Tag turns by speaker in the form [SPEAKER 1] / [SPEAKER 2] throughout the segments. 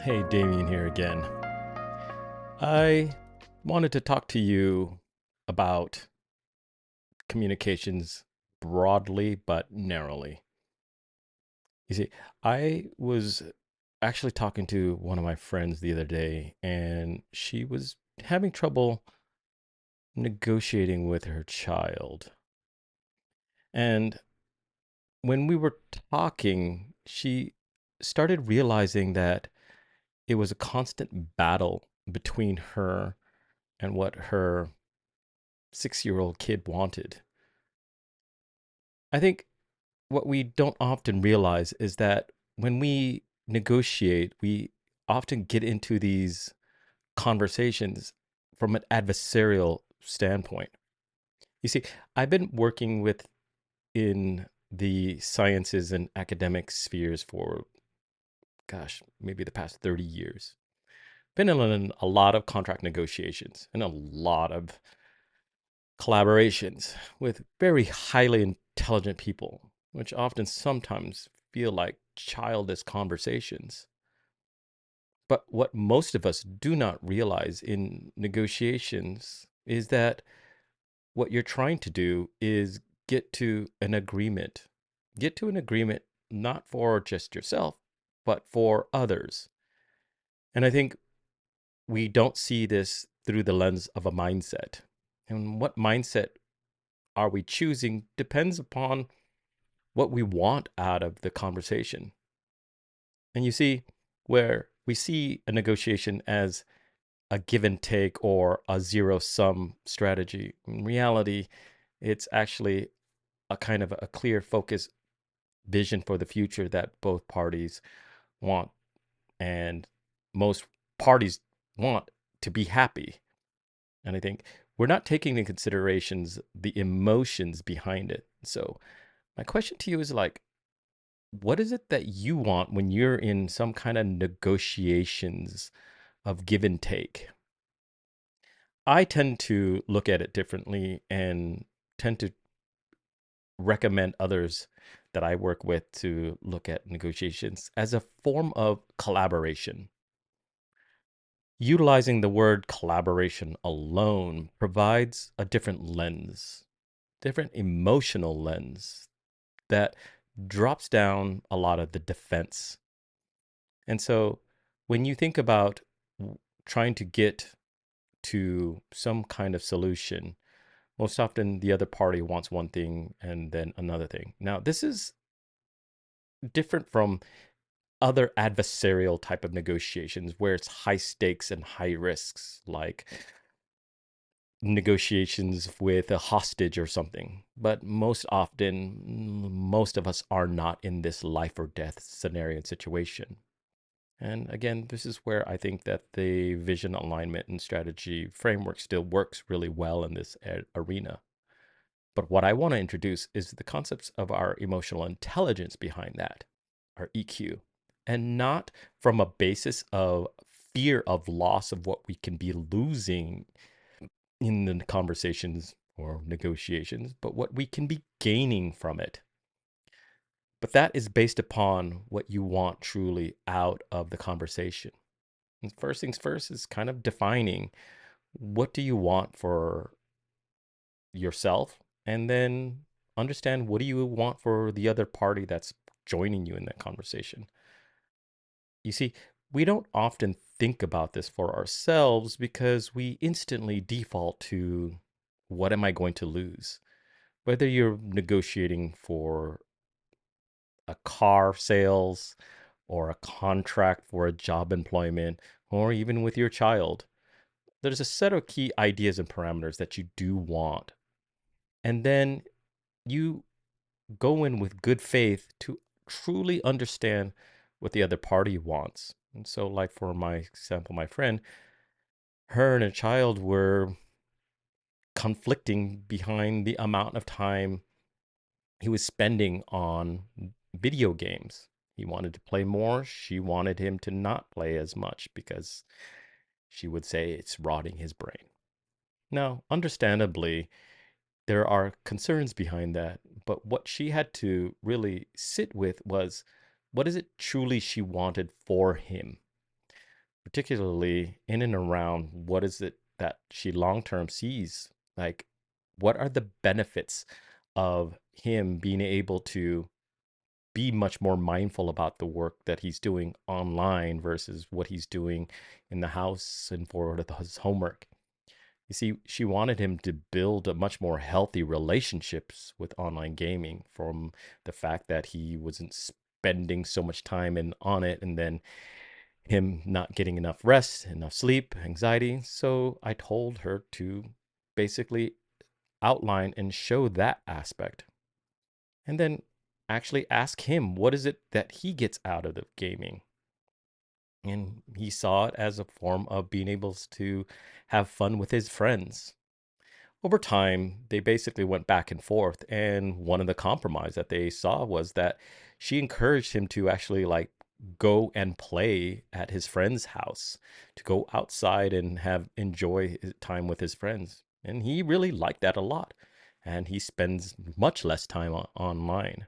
[SPEAKER 1] Hey, Damien here again. I wanted to talk to you about communications broadly but narrowly. You see, I was actually talking to one of my friends the other day, and she was having trouble negotiating with her child. And when we were talking, she started realizing that it was a constant battle between her and what her 6 year old kid wanted. I think what we don't often realize is that when we negotiate, we often get into these conversations from an adversarial standpoint. You see, I've been working with in the sciences and academic spheres for, gosh, maybe the past 30 years. Been in a lot of contract negotiations and a lot of collaborations with very highly intelligent people, which often sometimes feel like childish conversations. But what most of us do not realize in negotiations is that what you're trying to do is get to an agreement. Get to an agreement not for just yourself, but for others. And I think we don't see this through the lens of a mindset. And what mindset are we choosing depends upon what we want out of the conversation. And you see, where we see a negotiation as a give and take or a zero sum strategy, in reality, it's actually a kind of a clear focus vision for the future that both parties want. And most parties want to be happy. And I think we're not taking into considerations the emotions behind it. So my question to you is like, what is it that you want when you're in some kind of negotiations of give and take? I tend to look at it differently and tend to recommend others that I work with to look at negotiations as a form of collaboration. Utilizing the word collaboration alone provides a different lens, different emotional lens that drops down a lot of the defense. And so when you think about trying to get to some kind of solution, most often the other party wants one thing and then another thing. Now, this is different from other adversarial type of negotiations where it's high stakes and high risks, like negotiations with a hostage or something. But most often, most of us are not in this life or death scenario and situation. And again, this is where I think that the vision alignment and strategy framework still works really well in this arena. But what I want to introduce is the concepts of our emotional intelligence behind that, our EQ, and not from a basis of fear of loss of what we can be losing in the conversations or negotiations, but what we can be gaining from it. But that is based upon what you want truly out of the conversation. And first things first is kind of defining what do you want for yourself, and then understand what do you want for the other party that's joining you in that conversation. You see, we don't often think about this for ourselves because we instantly default to what am I going to lose? Whether you're negotiating for a car sales or a contract for a job employment or even with your child, there's a set of key ideas and parameters that you do want. And then you go in with good faith to truly understand what the other party wants. And so, like for my example, my friend, her and a child were conflicting behind the amount of time he was spending on video games. He wanted to play more. She wanted him to not play as much because she would say it's rotting his brain. Now, understandably, there are concerns behind that, but what she had to really sit with was what is it truly she wanted for him? particularly in and around what is it that she long term sees? Like, what are the benefits of him being able to be much more mindful about the work that he's doing online versus what he's doing in the house and for his homework? You see, she wanted him to build a much more healthy relationships with online gaming from the fact that he wasn't spending so much time on it, and then him not getting enough rest, enough sleep, anxiety. So I told her to basically outline and show that aspect. And then actually ask him what is it that he gets out of the gaming. And he saw it as a form of being able to have fun with his friends. Over time, they basically went back and forth. And one of the compromise that they saw was that she encouraged him to actually like go and play at his friend's house, to go outside and have enjoy time with his friends. And he really liked that a lot. And he spends much less time online.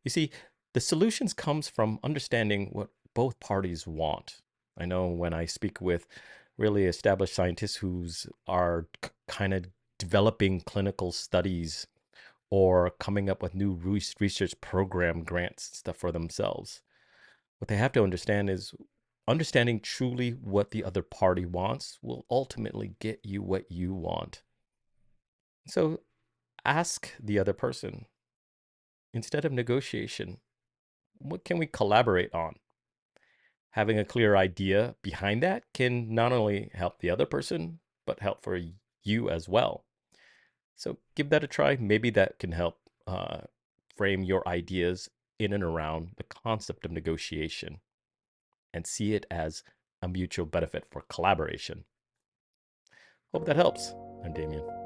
[SPEAKER 1] You see, the solutions comes from understanding what both parties want. I know when I speak with really established scientists who's are kind of developing clinical studies or coming up with new research program grants and stuff for themselves. What they have to understand is understanding truly what the other party wants will ultimately get you what you want. So ask the other person instead of negotiation, what can we collaborate on? Having a clear idea behind that can not only help the other person, but help for you as well. So give that a try. Maybe that can help uh, frame your ideas in and around the concept of negotiation and see it as a mutual benefit for collaboration. Hope that helps. I'm Damien.